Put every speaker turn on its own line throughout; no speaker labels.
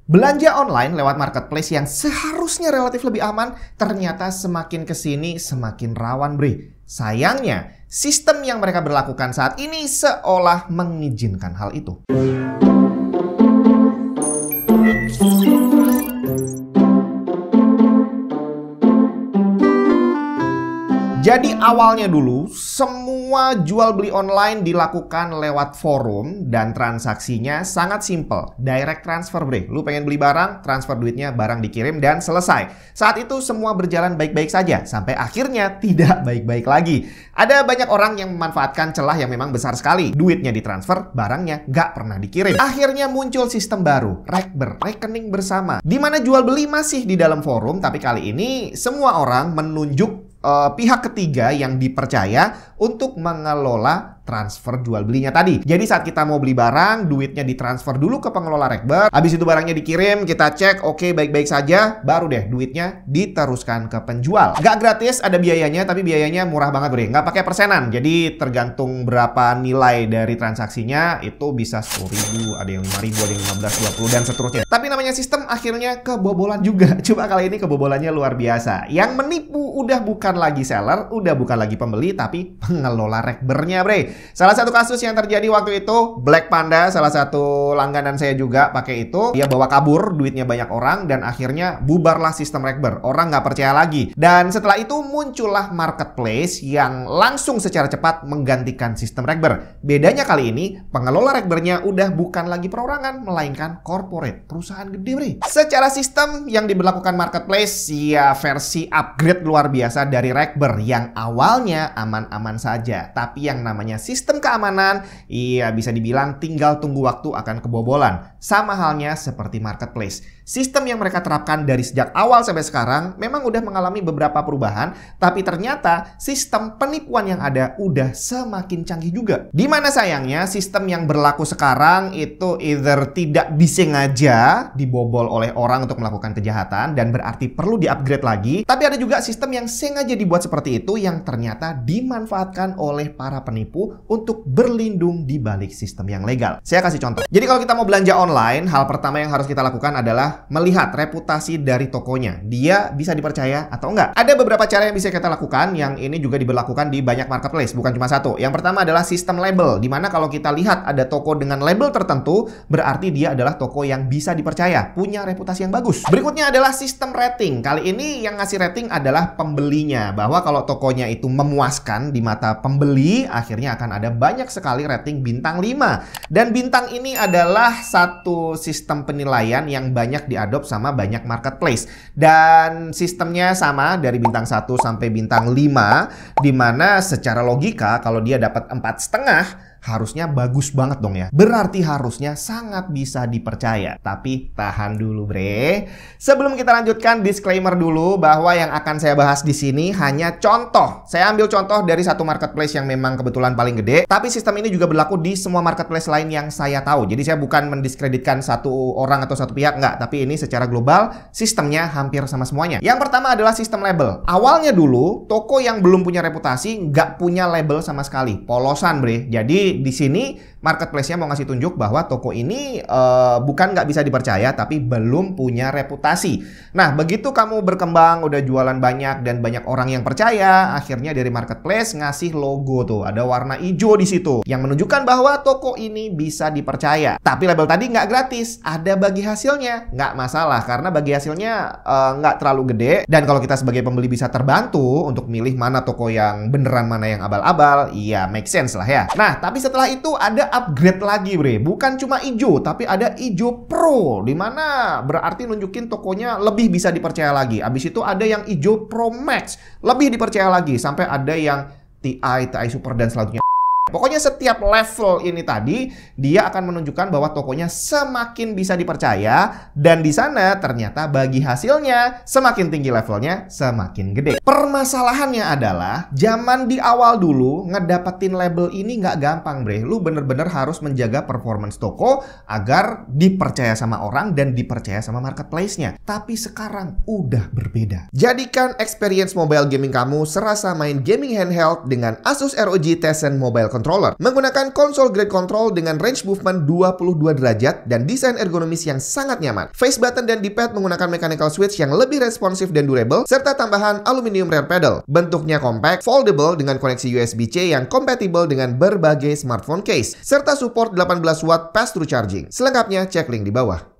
Belanja online lewat marketplace yang seharusnya relatif lebih aman, ternyata semakin kesini semakin rawan, bre. Sayangnya, sistem yang mereka berlakukan saat ini seolah mengizinkan hal itu. Jadi awalnya dulu, semua jual beli online dilakukan lewat forum dan transaksinya sangat simple. Direct transfer, bre. Lu pengen beli barang, transfer duitnya, barang dikirim dan selesai. Saat itu semua berjalan baik-baik saja, sampai akhirnya tidak baik-baik lagi. Ada banyak orang yang memanfaatkan celah yang memang besar sekali. Duitnya ditransfer, barangnya nggak pernah dikirim. Akhirnya muncul sistem baru, Rekber, rekening bersama. Di mana jual beli masih di dalam forum, tapi kali ini semua orang menunjuk pihak ketiga yang dipercaya untuk mengelola transfer jual belinya tadi. Jadi saat kita mau beli barang, duitnya ditransfer dulu ke pengelola Rekber. Habis itu barangnya dikirim, kita cek, oke baik-baik saja, baru deh duitnya diteruskan ke penjual. Gak gratis, ada biayanya, tapi biayanya murah banget, bre. Nggak pakai persenan. Jadi tergantung berapa nilai dari transaksinya, itu bisa 10.000, ada yang 5.000, ada yang 15, 20, dan seterusnya. Tapi namanya sistem akhirnya kebobolan juga. Coba kali ini kebobolannya luar biasa. Yang menipu udah bukan lagi seller, udah bukan lagi pembeli, tapi pengelola Rekbernya, bre. Salah satu kasus yang terjadi waktu itu, Black Panda, salah satu langganan saya juga pakai itu. Dia bawa kabur duitnya banyak orang dan akhirnya bubarlah sistem Rekber. Orang nggak percaya lagi. Dan setelah itu muncullah marketplace yang langsung secara cepat menggantikan sistem Rekber. Bedanya kali ini, pengelola Rekbernya udah bukan lagi perorangan, melainkan corporate, perusahaan gede, bre. Secara sistem yang diberlakukan marketplace, ya versi upgrade luar biasa dari Rekber yang awalnya aman-aman saja. Tapi yang namanya sistem keamanan, iya bisa dibilang tinggal tunggu waktu akan kebobolan. Sama halnya seperti marketplace. Sistem yang mereka terapkan dari sejak awal sampai sekarang memang udah mengalami beberapa perubahan, tapi ternyata sistem penipuan yang ada udah semakin canggih juga. Dimana sayangnya sistem yang berlaku sekarang itu either tidak disengaja dibobol oleh orang untuk melakukan kejahatan dan berarti perlu di-upgrade lagi, tapi ada juga sistem yang sengaja dibuat seperti itu yang ternyata dimanfaatkan oleh para penipu untuk berlindung di balik sistem yang legal. Saya kasih contoh. Jadi kalau kita mau belanja online, hal pertama yang harus kita lakukan adalah melihat reputasi dari tokonya. Dia bisa dipercaya atau enggak? Ada beberapa cara yang bisa kita lakukan, yang ini juga diberlakukan di banyak marketplace, bukan cuma satu. Yang pertama adalah sistem label, dimana kalau kita lihat ada toko dengan label tertentu, berarti dia adalah toko yang bisa dipercaya, punya reputasi yang bagus. Berikutnya adalah sistem rating. Kali ini yang ngasih rating adalah pembelinya, bahwa kalau tokonya itu memuaskan di mata pembeli, akhirnya akan ada banyak sekali rating bintang 5. Dan bintang ini adalah satu sistem penilaian yang banyak diadop sama banyak marketplace. Dan sistemnya sama dari bintang 1 sampai bintang 5, dimana secara logika kalau dia dapat 4,5, harusnya bagus banget dong ya. Berarti harusnya sangat bisa dipercaya. Tapi tahan dulu, bre. Sebelum kita lanjutkan, disclaimer dulu bahwa yang akan saya bahas di sini hanya contoh. Saya ambil contoh dari satu marketplace yang memang kebetulan paling gede. Tapi sistem ini juga berlaku di semua marketplace lain yang saya tahu. Jadi saya bukan mendiskreditkan satu orang atau satu pihak, enggak. Tapi ini secara global, sistemnya hampir sama semuanya. Yang pertama adalah sistem label. Awalnya dulu, toko yang belum punya reputasi nggak punya label sama sekali. Polosan, bre. Jadi di sini marketplace-nya mau ngasih tunjuk bahwa toko ini bukan nggak bisa dipercaya, tapi belum punya reputasi. Nah, begitu kamu berkembang, udah jualan banyak dan banyak orang yang percaya, akhirnya dari marketplace ngasih logo tuh, ada warna hijau di situ, yang menunjukkan bahwa toko ini bisa dipercaya. Tapi label tadi nggak gratis, ada bagi hasilnya. Nggak masalah, karena bagi hasilnya nggak terlalu gede. Dan kalau kita sebagai pembeli bisa terbantu untuk milih mana toko yang beneran, mana yang abal-abal, iya make sense lah ya. Nah, tapi setelah itu ada upgrade lagi, bre. Bukan cuma ijo, tapi ada ijo pro, dimana berarti nunjukin tokonya lebih bisa dipercaya lagi. Abis itu ada yang ijo pro max, lebih dipercaya lagi. Sampai ada yang TI super dan selanjutnya. Pokoknya setiap level ini tadi, dia akan menunjukkan bahwa tokonya semakin bisa dipercaya. Dan di sana ternyata bagi hasilnya, semakin tinggi levelnya, semakin gede. Permasalahannya adalah, zaman di awal dulu, ngedapetin label ini nggak gampang, bre. Lu bener-bener harus menjaga performance toko agar dipercaya sama orang dan dipercaya sama marketplace-nya. Tapi sekarang udah berbeda. Jadikan experience mobile gaming kamu serasa main gaming handheld dengan Asus ROG Tizen Mobile controller. Menggunakan console grade control dengan range movement 22 derajat dan desain ergonomis yang sangat nyaman. Face button dan D-pad menggunakan mechanical switch yang lebih responsif dan durable, serta tambahan aluminium rear pedal. Bentuknya compact, foldable dengan koneksi USB-C yang kompatibel dengan berbagai smartphone case, serta support 18 watt pass-through charging. Selengkapnya cek link di bawah.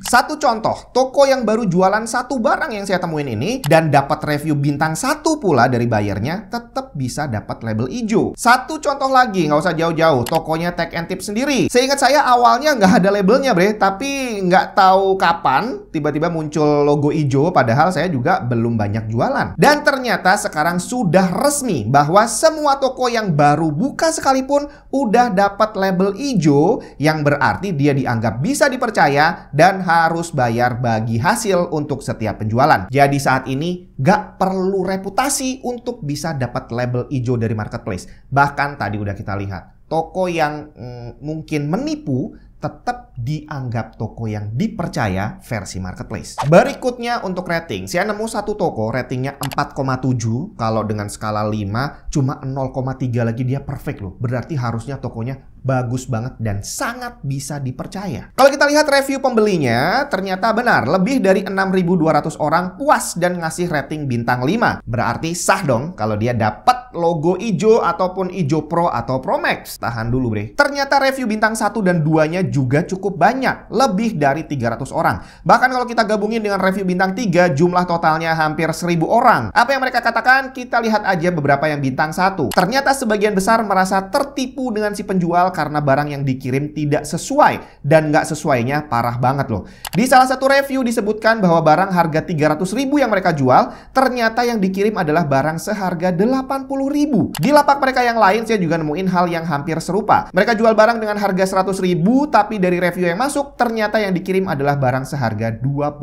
Satu contoh, toko yang baru jualan satu barang yang saya temuin ini dan dapat review bintang 1 pula dari buyernya, tetap bisa dapat label hijau. Satu contoh lagi, nggak usah jauh-jauh, tokonya Tech and Tips sendiri. Seingat saya awalnya nggak ada labelnya bre, tapi nggak tahu kapan tiba-tiba muncul logo hijau, padahal saya juga belum banyak jualan. Dan ternyata sekarang sudah resmi bahwa semua toko yang baru buka sekalipun udah dapat label hijau, yang berarti dia dianggap bisa dipercaya dan harus bayar bagi hasil untuk setiap penjualan. Jadi saat ini gak perlu reputasi untuk bisa dapat label hijau dari marketplace. Bahkan tadi udah kita lihat, toko yang mungkin menipu tetap dianggap toko yang dipercaya versi marketplace. Berikutnya untuk rating, saya nemu satu toko ratingnya 4,7. Kalau dengan skala 5 cuma 0,3 lagi dia perfect loh. Berarti harusnya tokonya bagus banget dan sangat bisa dipercaya. Kalau kita lihat review pembelinya, ternyata benar lebih dari 6.200 orang puas dan ngasih rating bintang 5. Berarti sah dong kalau dia dapat logo hijau ataupun hijau Pro atau Pro Max. Tahan dulu bre. Ternyata review bintang 1 dan 2-nya juga cukup banyak, lebih dari 300 orang. Bahkan kalau kita gabungin dengan review bintang 3, jumlah totalnya hampir 1.000 orang. Apa yang mereka katakan? Kita lihat aja beberapa yang bintang 1. Ternyata sebagian besar merasa tertipu dengan si penjual karena barang yang dikirim tidak sesuai, dan nggak sesuainya parah banget loh. Di salah satu review disebutkan bahwa barang harga 300.000 yang mereka jual, ternyata yang dikirim adalah barang seharga 80.000. Di lapak mereka yang lain saya juga nemuin hal yang hampir serupa. Mereka jual barang dengan harga 100.000, tapi dari review yang masuk ternyata yang dikirim adalah barang seharga 25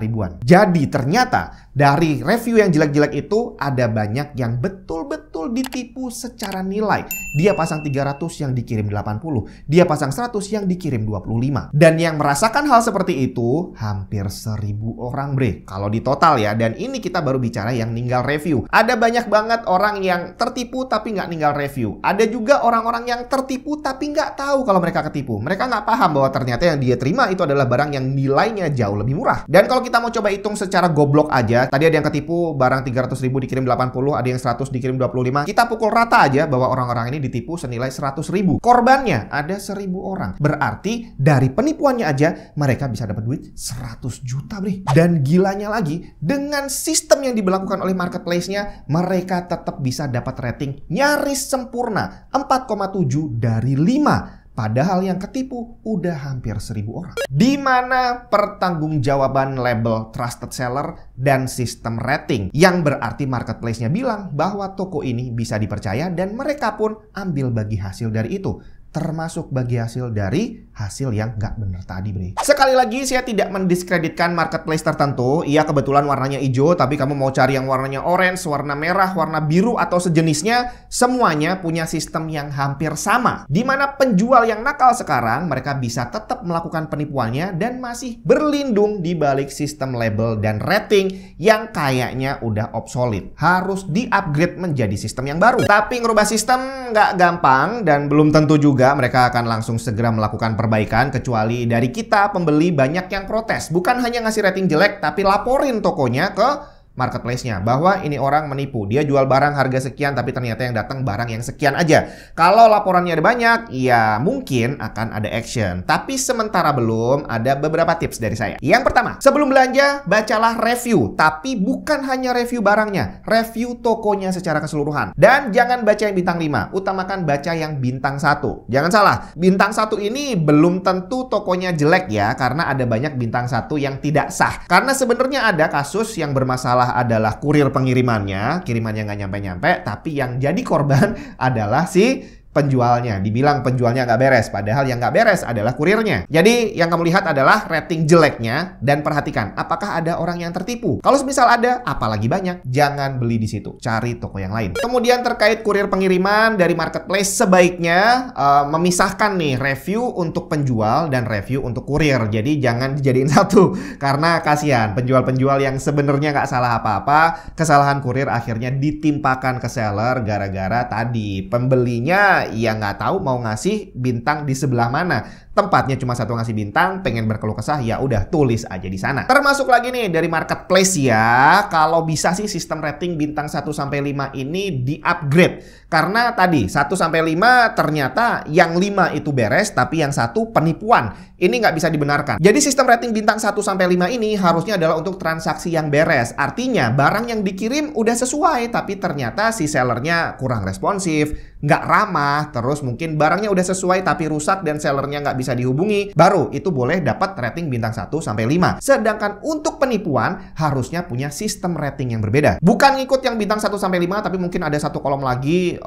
ribuan. Jadi ternyata dari review yang jelek-jelek itu ada banyak yang betul-betul ditipu secara nilai. Dia pasang 300 yang dikirim 80, dia pasang 100 yang dikirim 25. Dan yang merasakan hal seperti itu hampir 1.000 orang bre. Kalau di total ya, dan ini kita baru bicara yang ninggal review. Ada banyak banget orang yang tertipu tapi nggak ninggal review. Ada juga orang-orang yang tertipu tapi nggak tahu kalau mereka ketipu. Mereka nggak paham bahwa ternyata yang dia terima itu adalah barang yang nilainya jauh lebih murah. Dan kalau kita mau coba hitung secara goblok aja, tadi ada yang ketipu barang 300.000 dikirim 80, ada yang 100 dikirim 25. Kita pukul rata aja bahwa orang-orang ini ditipu senilai 100.000. Korbannya ada 1.000 orang. Berarti dari penipuannya aja mereka bisa dapat duit 100 juta bre. Dan gilanya lagi, dengan sistem yang diberlakukan oleh marketplace-nya, mereka tetap bisa dapat rating nyaris sempurna 4,7 dari 5. Padahal yang ketipu udah hampir 1.000 orang. Di mana pertanggungjawaban label trusted seller dan sistem rating, yang berarti marketplace-nya bilang bahwa toko ini bisa dipercaya dan mereka pun ambil bagi hasil dari itu. Termasuk bagi hasil dari hasil yang nggak bener tadi bre. Sekali lagi saya tidak mendiskreditkan marketplace tertentu. Iya kebetulan warnanya hijau, tapi kamu mau cari yang warnanya orange, warna merah, warna biru atau sejenisnya, semuanya punya sistem yang hampir sama. Dimana penjual yang nakal sekarang mereka bisa tetap melakukan penipuannya dan masih berlindung di balik sistem label dan rating yang kayaknya udah obsolete. Harus di-upgrade menjadi sistem yang baru. Tapi ngerubah sistem nggak gampang dan belum tentu juga mereka akan langsung segera melakukan perbaikan, kecuali dari kita pembeli banyak yang protes. Bukan hanya ngasih rating jelek, tapi laporin tokonya ke marketplace-nya bahwa ini orang menipu. Dia jual barang harga sekian tapi ternyata yang datang barang yang sekian aja. Kalau laporannya ada banyak, ya mungkin akan ada action. Tapi sementara belum, ada beberapa tips dari saya. Yang pertama, sebelum belanja, bacalah review. Tapi bukan hanya review barangnya, review tokonya secara keseluruhan. Dan jangan baca yang bintang 5, utamakan baca yang bintang 1. Jangan salah, bintang 1 ini belum tentu tokonya jelek ya, karena ada banyak bintang 1 yang tidak sah. Karena sebenarnya ada kasus yang bermasalah adalah kurir pengirimannya, kirimannya nggak nyampe-nyampe, tapi yang jadi korban adalah si penjualnya. Dibilang penjualnya nggak beres, padahal yang nggak beres adalah kurirnya. Jadi yang kamu lihat adalah rating jeleknya dan perhatikan apakah ada orang yang tertipu. Kalau misal ada, apalagi banyak, jangan beli di situ. Cari toko yang lain. Kemudian terkait kurir pengiriman dari marketplace, sebaiknya memisahkan nih review untuk penjual dan review untuk kurir. Jadi jangan dijadiin satu karena kasihan penjual-penjual yang sebenarnya nggak salah apa-apa, kesalahan kurir akhirnya ditimpakan ke seller gara-gara tadi pembelinya ya nggak tahu mau ngasih bintang di sebelah mana. Tempatnya cuma satu ngasih bintang, pengen berkeluh kesah, ya udah tulis aja di sana. Termasuk lagi nih dari marketplace ya, kalau bisa sih sistem rating bintang 1 sampai 5 ini di-upgrade. Karena tadi 1 sampai 5 ternyata yang 5 itu beres, tapi yang 1 penipuan. Ini nggak bisa dibenarkan. Jadi sistem rating bintang 1 sampai 5 ini harusnya adalah untuk transaksi yang beres. Artinya barang yang dikirim udah sesuai, tapi ternyata si sellernya kurang responsif, nggak ramah, terus mungkin barangnya udah sesuai tapi rusak dan sellernya nggak bisa dihubungi, baru itu boleh dapat rating bintang 1 sampai 5. Sedangkan untuk penipuan harusnya punya sistem rating yang berbeda. Bukan ngikut yang bintang 1 sampai 5, tapi mungkin ada satu kolom lagi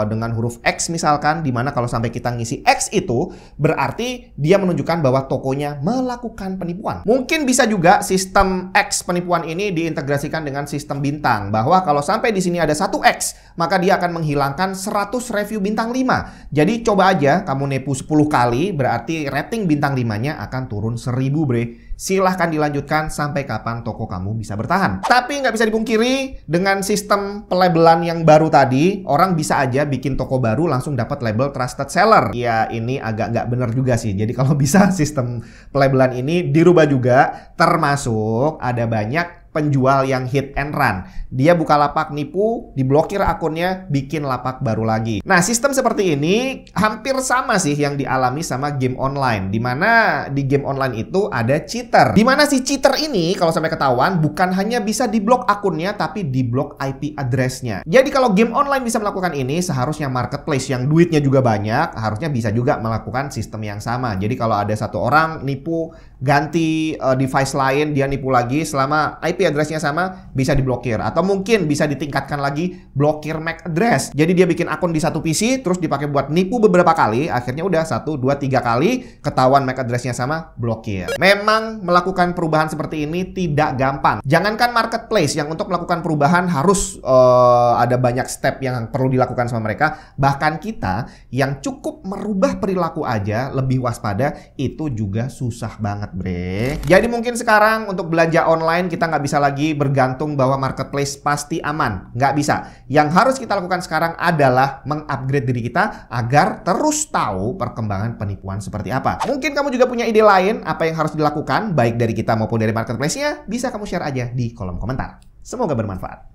dengan huruf X misalkan, dimana kalau sampai kita ngisi X itu berarti dia menunjukkan bahwa tokonya melakukan penipuan. Mungkin bisa juga sistem X penipuan ini diintegrasikan dengan sistem bintang, bahwa kalau sampai di sini ada 1X, maka dia akan menghilangkan 100 review bintang 5. Jadi coba aja kamu nepu 10 kali, berarti rating bintang 5-nya akan turun 1000 bre. Silahkan dilanjutkan sampai kapan toko kamu bisa bertahan. Tapi nggak bisa dipungkiri, dengan sistem pelabelan yang baru tadi, orang bisa aja bikin toko baru langsung dapat label trusted seller. Ya ini agak nggak bener juga sih. Jadi kalau bisa sistem pelabelan ini dirubah juga, termasuk ada banyak penjual yang hit and run. Dia buka lapak nipu, diblokir akunnya, bikin lapak baru lagi. Nah, sistem seperti ini hampir sama sih yang dialami sama game online. Dimana di game online itu ada cheater. Dimana si cheater ini kalau sampai ketahuan bukan hanya bisa diblok akunnya, tapi diblok IP address-nya. Jadi kalau game online bisa melakukan ini, seharusnya marketplace yang duitnya juga banyak, harusnya bisa juga melakukan sistem yang sama. Jadi kalau ada satu orang nipu, ganti device lain, dia nipu lagi, selama IP address-nya sama, bisa diblokir. Atau mungkin bisa ditingkatkan lagi, blokir MAC address. Jadi dia bikin akun di satu PC, terus dipakai buat nipu beberapa kali, akhirnya udah 1, 2, 3 kali, ketahuan MAC address-nya sama, blokir. Memang melakukan perubahan seperti ini tidak gampang. Jangankan marketplace, yang untuk melakukan perubahan harus ada banyak step yang perlu dilakukan sama mereka. Bahkan kita yang cukup merubah perilaku aja, lebih waspada, itu juga susah banget bre. Jadi mungkin sekarang untuk belanja online kita nggak bisa lagi bergantung bahwa marketplace pasti aman. Nggak bisa. Yang harus kita lakukan sekarang adalah mengupgrade diri kita agar terus tahu perkembangan penipuan seperti apa. Mungkin kamu juga punya ide lain apa yang harus dilakukan baik dari kita maupun dari marketplace-nya. Bisa kamu share aja di kolom komentar. Semoga bermanfaat.